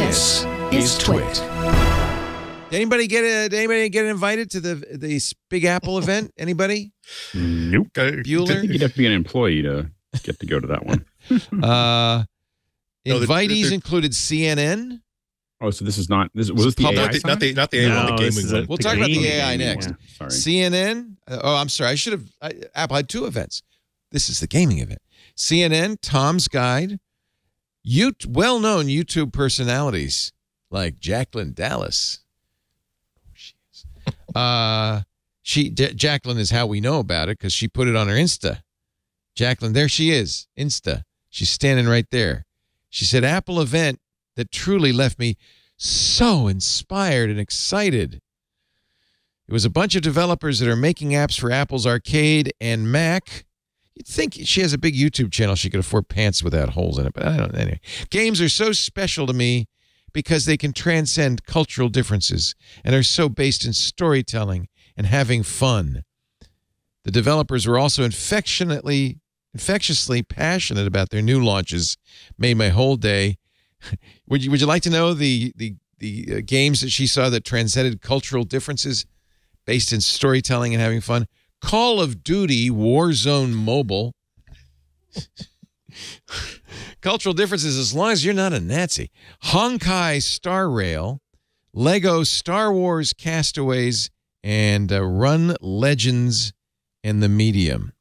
This is TWiT. Did anybody get invited to the Big Apple event? Anybody? Nope. Bueller? You'd have to be an employee to get to go to that one. Invitees included CNN. Oh, so this is not this was the AI not the AI one, the gaming one. We'll talk about the AI next. Yeah, sorry. CNN. Oh, I'm sorry. Apple had two events. This is the gaming event. CNN, Tom's Guide, well-known YouTube personalities like Jacqueline Dallas. Jacqueline is how we know about it because she put it on her Insta. Jacqueline, there she is, Insta. She's standing right there. She said, Apple event that truly left me so inspired and excited. It was a bunch of developers that are making apps for Apple's Arcade and Mac. You'd think she has a big YouTube channel. She could afford pants without holes in it, but I don't know. Anyway, games are so special to me because they can transcend cultural differences and are so based in storytelling and having fun. The developers were also infectiously passionate about their new launches. Made my whole day. Would you like to know the games that she saw that transcended cultural differences based in storytelling and having fun? Call of Duty Warzone Mobile. Cultural differences as long as you're not a Nazi. Honkai Star Rail, Lego Star Wars Castaways, and Run Legends and the Medium.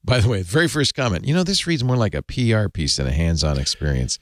By the way, very first comment. This reads more like a PR piece than a hands-on experience.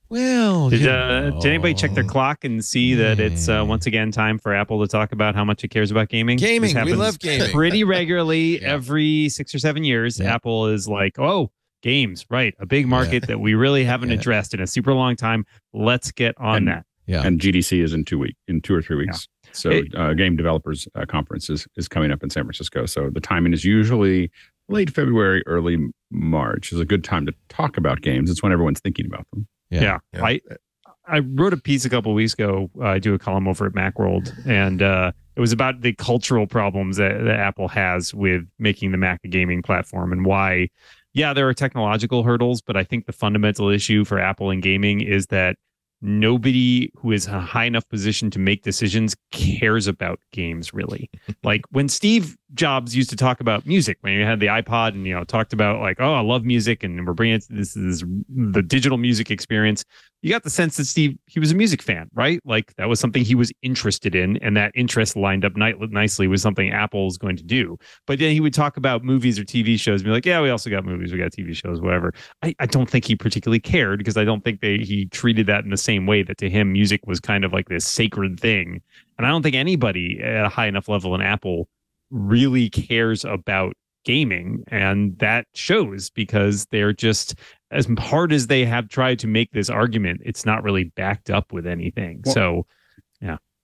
Well, did anybody check their clock and see that it's once again time for Apple to talk about how much it cares about gaming? Gaming, we love gaming. Pretty regularly, every 6 or 7 years, Apple is like, oh, games, right, a big market that we really haven't addressed in a super long time. Let's get on that. Yeah, and GDC is in 2 or 3 weeks. Yeah. So Game Developers Conference is coming up in San Francisco. So the timing is usually late February, early March. Is a good time to talk about games. It's when everyone's thinking about them. Yeah. I wrote a piece a couple of weeks ago. I do a column over at Macworld, and it was about the cultural problems that Apple has with making the Mac a gaming platform and why, there are technological hurdles, but I think the fundamental issue for Apple in gaming is that nobody who is in a high enough position to make decisions cares about games, really. Like when Steve Jobs used to talk about music, when he had the iPod and, talked about like, oh, I love music and we're bringing this is the digital music experience. You got the sense that he was a music fan, right? Like that was something he was interested in, and that interest lined up nicely with something Apple's going to do. But then he would talk about movies or TV shows and be like, yeah, we also got movies, we got TV shows, whatever. I don't think he particularly cared because I don't think he treated that in the same way that to him music was kind of like this sacred thing. And I don't think anybody at a high enough level in Apple really cares about gaming, and that shows because they're just, as hard as they have tried to make this argument, it's not really backed up with anything. Well, so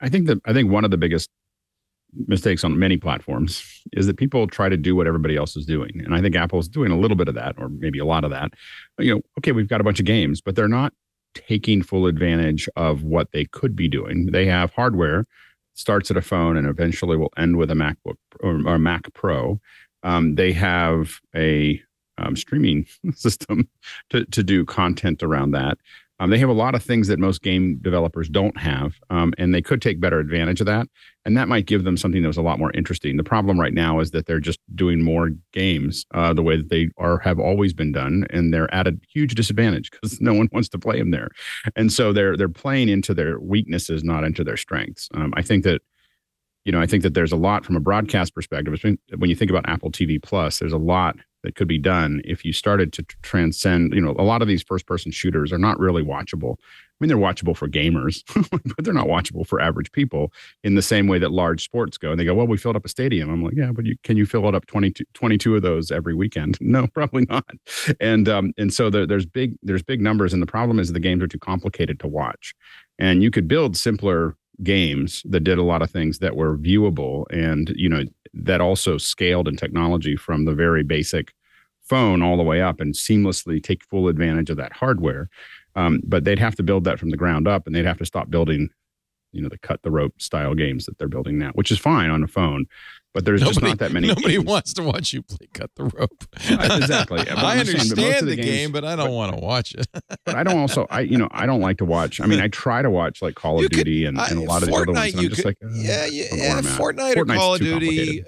I think one of the biggest mistakes on many platforms is that people try to do what everybody else is doing, and I think Apple's doing a little bit of that, or maybe a lot of that. Okay, we've got a bunch of games, but they're not taking full advantage of what they could be doing. They have hardware, starts at a phone and eventually will end with a MacBook or a Mac Pro. They have a streaming system to do content around that. They have a lot of things that most game developers don't have, and they could take better advantage of that. And that might give them something that was a lot more interesting. The problem right now is that they're just doing more games the way that they have always been done, and they're at a huge disadvantage because no one wants to play them there. And so they're playing into their weaknesses, not into their strengths. I think that there's a lot from a broadcast perspective. When you think about Apple TV Plus, there's a lot that could be done if you started to transcend. A lot of these first-person shooters are not really watchable. I mean, they're watchable for gamers, but they're not watchable for average people in the same way that large sports go. And they go, well, we filled up a stadium. I'm like, yeah, but can you fill it up 22 of those every weekend? No, probably not. And so there's big numbers. And the problem is the games are too complicated to watch. And you could build simpler games that did a lot of things that were viewable and, that also scaled in technology from the very basic phone all the way up and seamlessly take full advantage of that hardware. But they'd have to build that from the ground up, and they'd have to stop building, the cut the rope style games that they're building now, which is fine on a phone. But there's just not that many. Nobody games. wants to watch you play cut the rope. Exactly. I understand the game, but I don't want to watch it. But I don't also, I don't like to watch. I mean, I try to watch like Call of Duty and a lot of the other ones. And I'm just like, Fortnite or Call of Duty,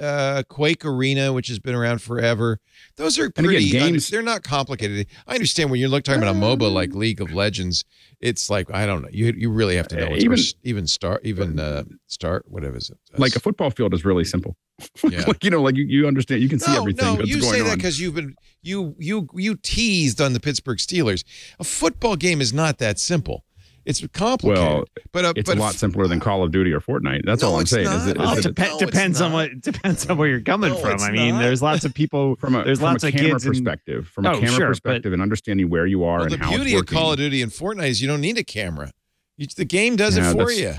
Quake Arena, which has been around forever. Those are pretty games. They're not complicated. I understand when you're talking about a MOBA like League of Legends. It's like, I don't know. You really have to know. Even start, whatever is it? Like a football field is really simple. Yeah. Like, you understand. You can see everything that's you going say that on. because you teased on the Pittsburgh Steelers. A football game is not that simple. It's complicated. Well, but it's a lot simpler than Call of Duty or Fortnite. That's all I'm saying. Depends on where you're coming from. I mean, there's lots of people. There's lots of camera kids perspective. From a camera perspective and understanding where you are and how it's working. The beauty of Call of Duty and Fortnite is you don't need a camera. The game does it for you.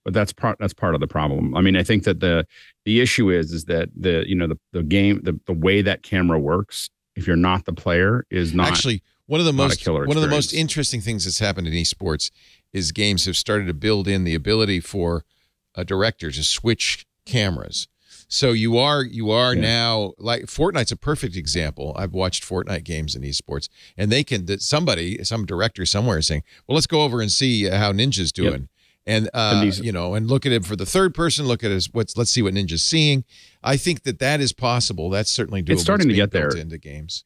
But that's part of the problem. I mean, I think that the issue is that the game, the way that camera works, if you're not the player, is not actually one of the most interesting things that's happened in esports is games have started to build in the ability for a director to switch cameras. So you are now, like, Fortnite's a perfect example. I've watched Fortnite games in esports, and some director somewhere is saying, well, let's go over and see how Ninja's doing. Yep. And and look at it for the third person. Look at let's see what Ninja's seeing. I think that is possible. That's certainly doable. It's starting to get there into games.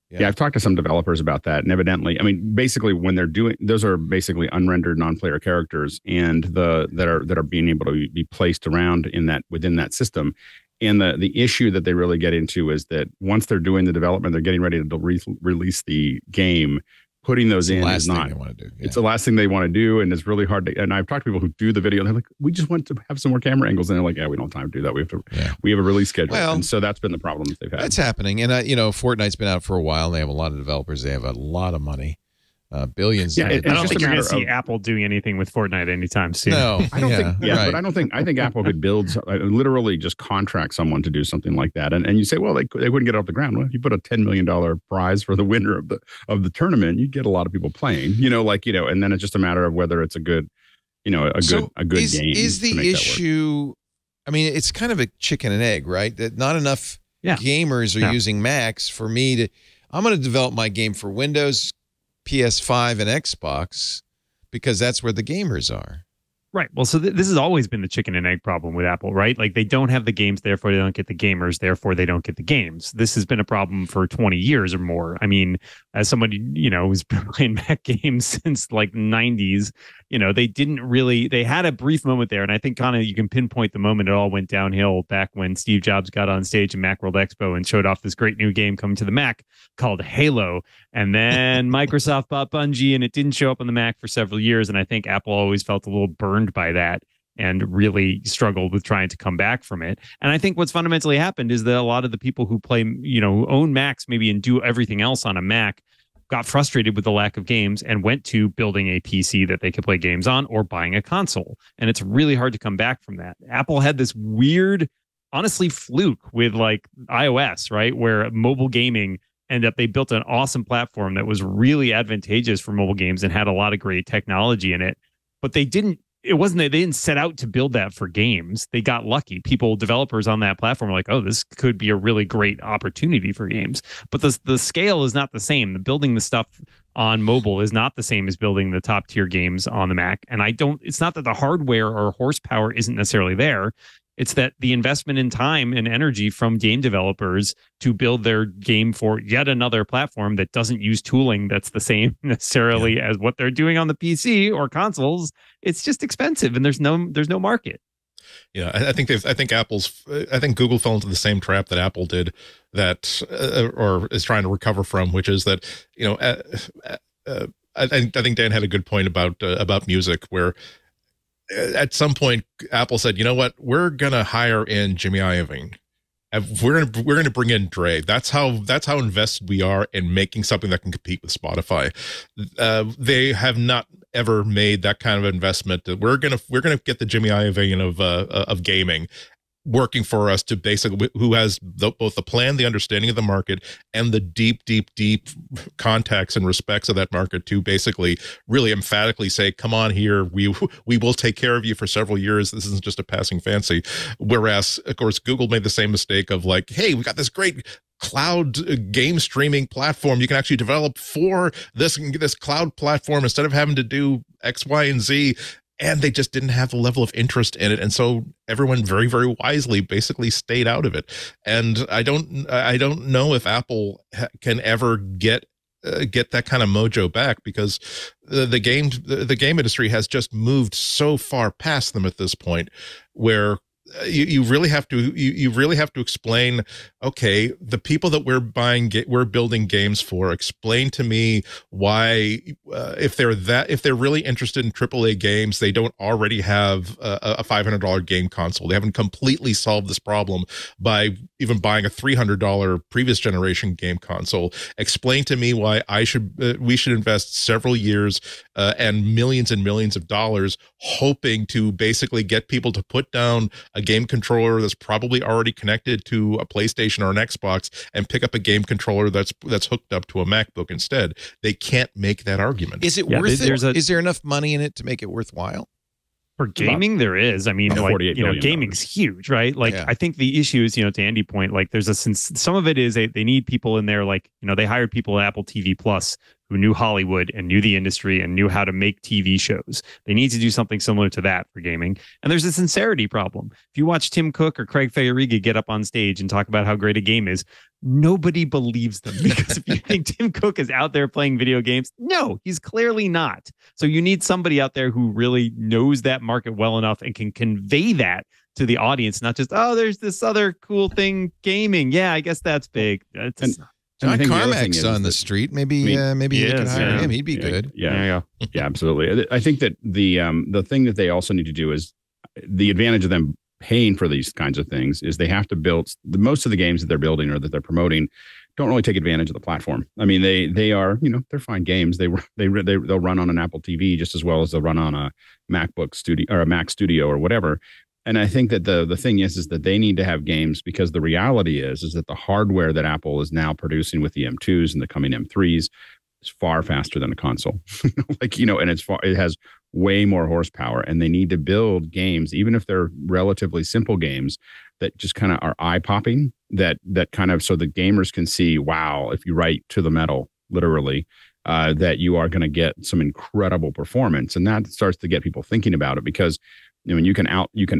Yeah, I've talked to some developers about that, and evidently, I mean, basically, when they're doing those are basically unrendered non-player characters, and that are being able to be placed around within that system. And the issue that they really get into is that once they're doing the development, they're getting ready to release the game. Putting those in is not. It's the last thing they want to do, and it's really hard to. And I've talked to people who do the video, and they're like, "We just want to have some more camera angles," and they're like, "Yeah, we don't have time to do that. We have a release schedule." Well, and so that's been the problem that they've had. That's happening, and Fortnite's been out for a while. And they have a lot of developers. They have a lot of money, billions. Yeah, I don't think you're going to see Apple doing anything with Fortnite anytime soon. No, I don't think. Yeah, right. But I think Apple could literally just contract someone to do something like that. And you say, well, they wouldn't get it off the ground. Well, if you put a $10 million prize for the winner of the tournament, you get a lot of people playing. And then it's just a matter of whether it's a good game. Is the issue? I mean, it's kind of a chicken and egg, right? That not enough gamers are using Macs for me to. I'm going to develop my game for Windows, PS5 and Xbox because that's where the gamers are. Right. Well, so this has always been the chicken and egg problem with Apple, right? Like, they don't have the games, therefore they don't get the gamers, therefore they don't get the games. This has been a problem for 20 years or more. I mean, as somebody, who's been playing Mac games since like 90s, they had a brief moment there. And I think kind of you can pinpoint the moment it all went downhill back when Steve Jobs got on stage at Macworld Expo and showed off this great new game coming to the Mac called Halo. And then Microsoft bought Bungie and it didn't show up on the Mac for several years. And I think Apple always felt a little burned by that and really struggled with trying to come back from it. And I think what's fundamentally happened is that a lot of the people who play, who own Macs maybe and do everything else on a Mac got frustrated with the lack of games and went to building a PC that they could play games on or buying a console. And it's really hard to come back from that. Apple had this weird, honestly, fluke with like iOS, right? Where mobile gaming ended up, they built an awesome platform that was really advantageous for mobile games and had a lot of great technology in it. But they didn't set out to build that for games. They got lucky. Developers on that platform were like, oh, this could be a really great opportunity for games. But the scale is not the same. The building the stuff on mobile is not the same as building the top tier games on the Mac. And it's not that the hardware or horsepower isn't necessarily there. It's that the investment in time and energy from game developers to build their game for yet another platform that doesn't use tooling that's the same necessarily as what they're doing on the PC or consoles, it's just expensive and there's no market. Yeah, I think Google fell into the same trap that Apple did, or is trying to recover from, which is that I think Dan had a good point about music, where at some point Apple said, you know what, we're gonna hire in Jimmy Iovine. We're gonna bring in Dre. That's how invested we are in making something that can compete with Spotify. They have not ever made that kind of investment. That we're gonna get the Jimmy Iovine of gaming. working for us to basically, who has both the plan, the understanding of the market, and the deep contacts and respects of that market to basically really emphatically say, come on here, we will take care of you for several years. This isn't just a passing fancy. Whereas, of course, Google made the same mistake of like, hey, we got this great cloud game streaming platform. You can actually develop for this cloud platform instead of having to do X, Y, and Z. And they just didn't have the level of interest in it, and so everyone very, very wisely basically stayed out of it. And I don't know if Apple can ever get that kind of mojo back, because the game industry has just moved so far past them at this point, where you really have to explain, okay, the people that we're building games for, explain to me why, if they're really interested in AAA games, they don't already have a $500 game console. They haven't completely solved this problem by even buying a $300 previous generation game console. Explain to me why we should invest several years and millions of dollars hoping to basically get people to put down a game controller that's probably already connected to a PlayStation or an Xbox and pick up a game controller that's hooked up to a MacBook instead. They can't make that argument. Is it worth it? Is there enough money in it to make it worthwhile? For gaming, there is. I mean, like, gaming's huge, right? Like, I think the issue is, to Andy's point, like, there's some of it is they need people in there, like, they hired people at Apple TV Plus who knew Hollywood and knew the industry and knew how to make TV shows. They need to do something similar to that for gaming. And there's a sincerity problem. If you watch Tim Cook or Craig Federighi get up on stage and talk about how great a game is, nobody believes them, because if you think Tim Cook is out there playing video games, no, he's clearly not. So you need somebody out there who really knows that market well enough and can convey that to the audience, not just, oh, there's this other cool thing, gaming. Yeah, I guess that's big. John Carmack's on the street. Maybe you could hire him. He'd be good. Yeah, absolutely. I think that the thing that they also need to do is, the advantage of them paying for these kinds of things is they have to build most of the games that they're building or that they're promoting don't really take advantage of the platform. I mean, they are, they're fine games. They'll run on an Apple TV just as well as they'll run on a MacBook Studio or a Mac Studio or whatever. And I think that the thing is that they need to have games, because the reality is that the hardware that Apple is now producing with the M2s and the coming M3s is far faster than a console. And it has way more horsepower, and they need to build games, even if they're relatively simple games, that just kind of are eye-popping, that kind of, so the gamers can see, wow, if you write to the metal, literally, that you are going to get some incredible performance. And that starts to get people thinking about it, because when you can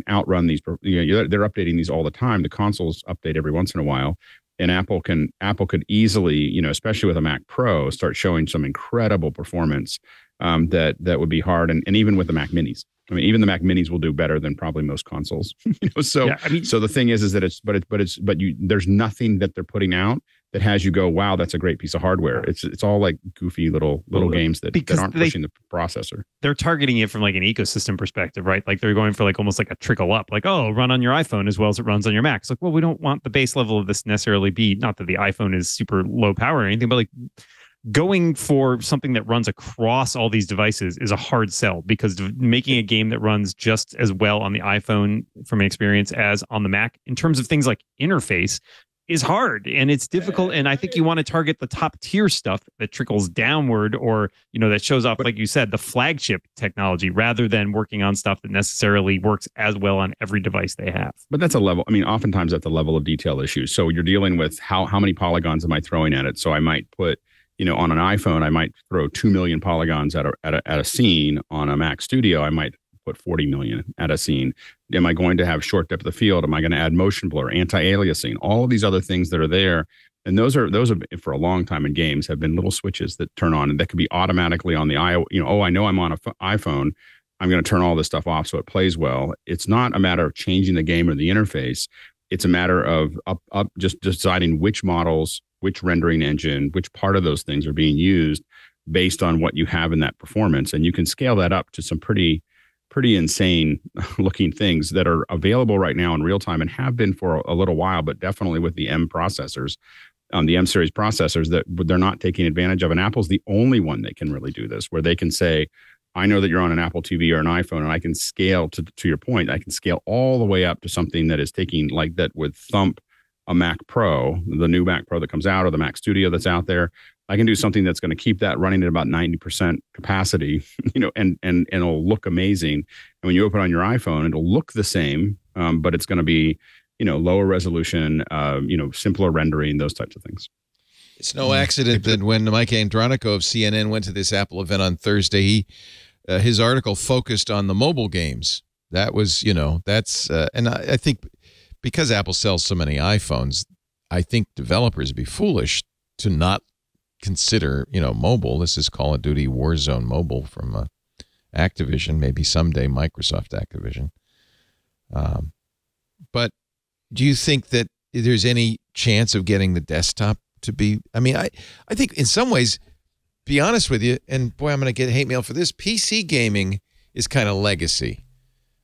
outrun these, they're updating these all the time. The consoles update every once in a while, and Apple could easily, especially with a Mac Pro, start showing some incredible performance that would be hard. And even with the Mac Minis, I mean, even the Mac Minis will do better than probably most consoles. So the thing is that there's nothing that they're putting out that has you go, wow, that's a great piece of hardware. It's all like goofy little games that aren't pushing the processor. They're targeting it from like an ecosystem perspective, right? Like they're going for like almost like a trickle up, like, oh, run on your iPhone as well as it runs on your Mac. It's like, well, we don't want the base level of this necessarily be, not that the iPhone is super low power or anything, but like going for something that runs across all these devices is a hard sell, because making a game that runs just as well on the iPhone from experience as on the Mac in terms of things like interface is hard, and it's difficult. And I think you want to target the top tier stuff that trickles downward, or, that shows off, like you said, the flagship technology, rather than working on stuff that necessarily works as well on every device they have. But that's a level. I mean, oftentimes that's a level of detail issue. So you're dealing with how many polygons am I throwing at it? So I might put, on an iPhone, I might throw 2 million polygons at a scene. On a Mac Studio, I might put 40 million at a scene. Am I going to have short depth of field? Am I going to add motion blur, anti-aliasing, all of these other things that are there? And those are for a long time in games have been little switches that turn on, and that could be automatically on the I know I'm on an iPhone, I'm going to turn all this stuff off so it plays well. It's not a matter of changing the game or the interface. It's a matter of just deciding which models, which rendering engine, which part of those things are being used based on what you have in that performance. And you can scale that up to some pretty insane looking things that are available right now in real time, and have been for a little while, but definitely with the M processors, the M series processors, that they're not taking advantage of. And Apple's the only one that can really do this, where they can say, I know that you're on an Apple TV or an iPhone, and I can scale to your point. I can scale all the way up to something that is taking like that would thump a Mac Pro, the new Mac Pro that comes out, or the Mac Studio that's out there. I can do something that's going to keep that running at about 90% capacity, and it'll look amazing. And when you open on your iPhone, it'll look the same, but it's going to be, lower resolution, simpler rendering, those types of things. It's no accident that when Mike Andronico of CNN went to this Apple event on Thursday, his article focused on the mobile games. That was, and I think because Apple sells so many iPhones, I think developers would be foolish to not consider, mobile. This is Call of Duty Warzone Mobile from Activision, maybe someday Microsoft Activision. But do you think that there's any chance of getting the desktop to be, I think in some ways, be honest with you, and boy, I'm going to get hate mail for this, PC gaming is kind of legacy.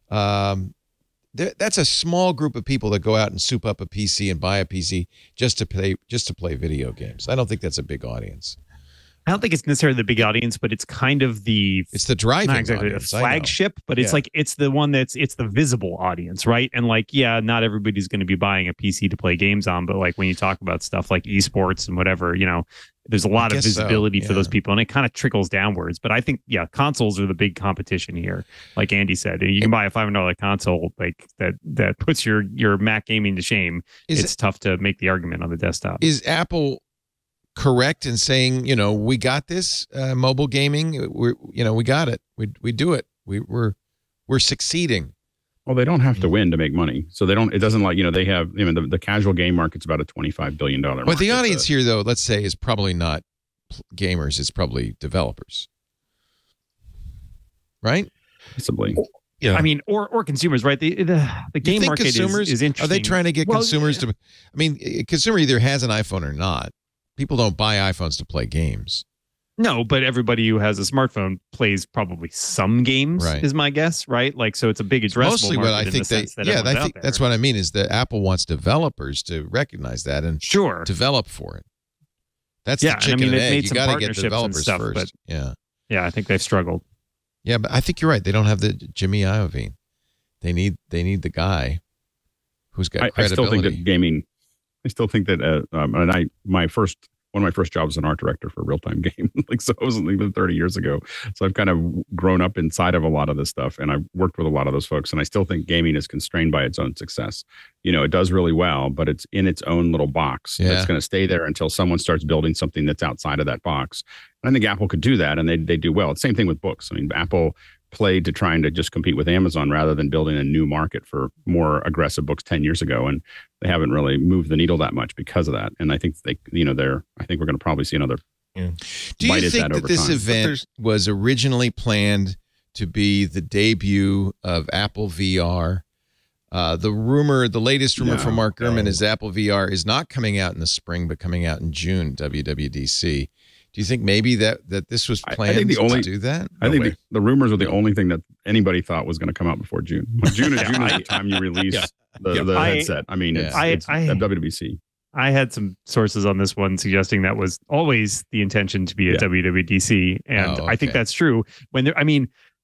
That's a small group of people that go out and soup up a PC and buy a PC just to play video games. I don't think that's a big audience. I don't think it's necessarily the big audience, but it's kind of it's the driving not exactly audience, a flagship, but it's like it's the one it's the visible audience, right? And not everybody's going to be buying a PC to play games on, but like when you talk about stuff like esports and whatever, there's a lot of visibility for those people, and it kind of trickles downwards. But I think consoles are the big competition here. Like Andy said, you can buy a $500 console like that puts your Mac gaming to shame. It's tough to make the argument on the desktop. Is Apple correct in saying, we got this mobile gaming? We got it. We do it. We're succeeding. Well, they don't have to win to make money. So it doesn't like, they have, the casual game market's about a $25 billion market. But the audience here, though, let's say, is probably not gamers. It's probably developers. Right? Possibly. Yeah. Or consumers, right? The game market is interesting. Are they trying to get consumers to, a consumer either has an iPhone or not. People don't buy iPhones to play games. No, but everybody who has a smartphone plays probably some games, is my guess, right? Like, so it's a big addressable mostly market what I think I think that's what I mean is that Apple wants developers to recognize that and develop for it. That's the chicken and egg. You got to get developers first. But I think they've struggled. Yeah, but I think you're right. They don't have the Jimmy Iovine. They need the guy who's got credibility. I still think that gaming. I still think that, one of my first jobs was an art director for a real-time game. So I was even 30 years ago. So I've kind of grown up inside of a lot of this stuff, and I've worked with a lot of those folks. And I still think gaming is constrained by its own success. It does really well, but it's in its own little box. Yeah. It's going to stay there until someone starts building something that's outside of that box. And I think Apple could do that, and they do well. It's the same thing with books. Apple played to trying to just compete with Amazon rather than building a new market for more aggressive books 10 years ago. And they haven't really moved the needle that much because of that. And I think I think we're going to probably see another. Yeah. Do you think that this event was originally planned to be the debut of Apple VR? The latest rumor from Mark Gurman is Apple VR is not coming out in the spring, but coming out in June, WWDC. Do you think maybe that this was planned to do that? I think the rumors are the only thing that anybody thought was going to come out before June. June is the time you release the headset. It's at WWDC. I had some sources on this one suggesting that was always the intention to be at WWDC, and I think that's true.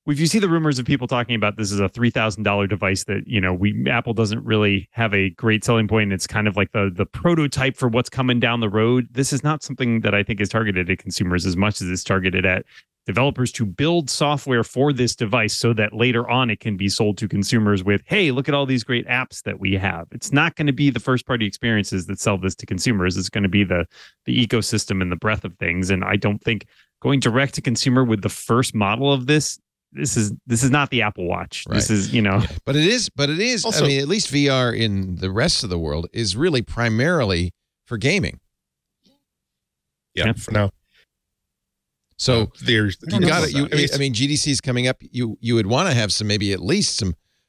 If you see the rumors of people talking about this is a $3,000 device that, Apple doesn't really have a great selling point. And it's kind of like the prototype for what's coming down the road. This is not something that I think is targeted at consumers as much as it's targeted at developers to build software for this device so that later on it can be sold to consumers with, hey, look at all these great apps that we have. It's not going to be the first party experiences that sell this to consumers. It's going to be the ecosystem and the breadth of things. And I don't think going direct to consumer with the first model of this is not the Apple Watch. Right. This is, but it is also, at least VR in the rest of the world is really primarily for gaming. Yeah. For now. So there's GDC is coming up. You would want to have maybe at least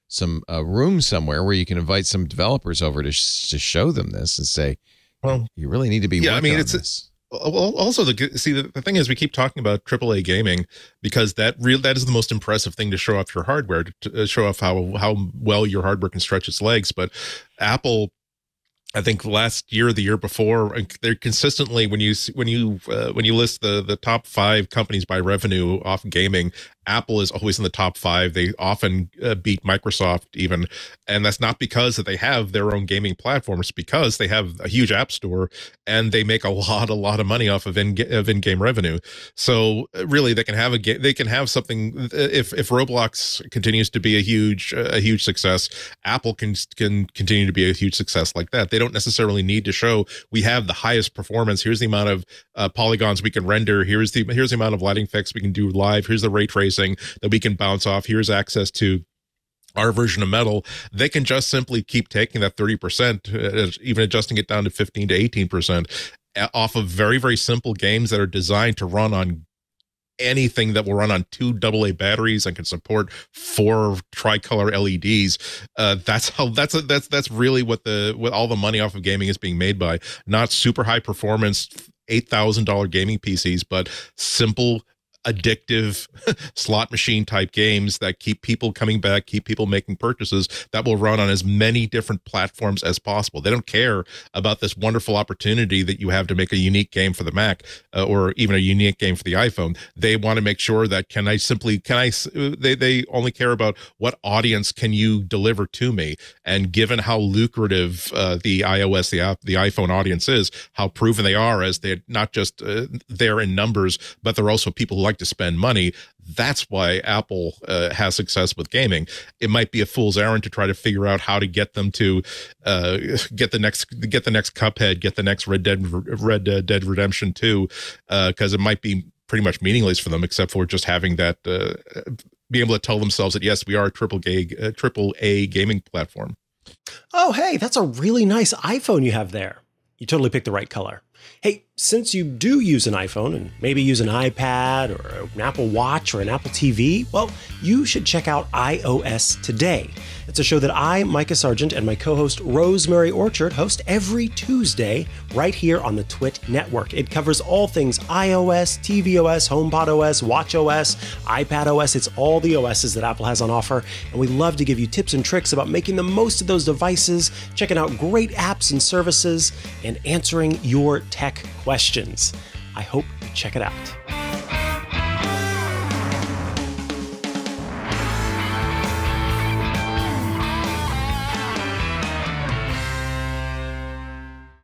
some room somewhere where you can invite some developers over to show them this and say, well, you really need to be working on this. Also, the thing is, we keep talking about AAA gaming because that is the most impressive thing to show off your hardware, to show off how well your hardware can stretch its legs. But Apple, I think last year, the year before, they're consistently when you list the top 5 companies by revenue off gaming, Apple is always in the top 5. They often beat Microsoft even, and that's not because that they have their own gaming platforms, because they have a huge app store and they make a lot of money off of in-game revenue. So really, they can have they can have something. If Roblox continues to be a huge success, Apple can continue to be a huge success like that. They don't necessarily need to show we have the highest performance. Here's the amount of polygons we can render. Here's the amount of lighting effects we can do live. Here's the ray tracing that we can bounce off. Here's access to our version of Metal. They can just simply keep taking that 30%, even adjusting it down to 15 to 18% off of very, very simple games that are designed to run on anything that will run on 2 AA batteries and can support 4 tricolor LEDs. That's really what all the money off of gaming is being made by. Not super high performance $8,000 gaming PCs, but simple, addictive slot machine type games that keep people coming back, keep people making purchases, that will run on as many different platforms as possible. They don't care about this wonderful opportunity that you have to make a unique game for the Mac or even a unique game for the iPhone. They want to make sure that they only care about what audience can you deliver to me. And given how lucrative the iOS, the iPhone audience is, how proven they are as they're not just there in numbers, but they're also people who like to spend money. That's why Apple has success with gaming. It might be a fool's errand to try to figure out how to get them to get the next Cuphead, get the next Red Dead Redemption 2, because it might be pretty much meaningless for them, except for just having that be able to tell themselves that yes, we are a AAA gaming platform. Oh, hey, that's a really nice iPhone you have there. You totally picked the right color. Hey, since you do use an iPhone and maybe use an iPad or an Apple Watch or an Apple TV, well, you should check out iOS Today. It's a show that I, Micah Sargent, and my co-host Rosemary Orchard host every Tuesday right here on the TWiT network. It covers all things iOS, tvOS, HomePodOS, watchOS, iPadOS. It's all the OSs that Apple has on offer, and we love to give you tips and tricks about making the most of those devices, checking out great apps and services, and answering your tech questions. I hope you check it out.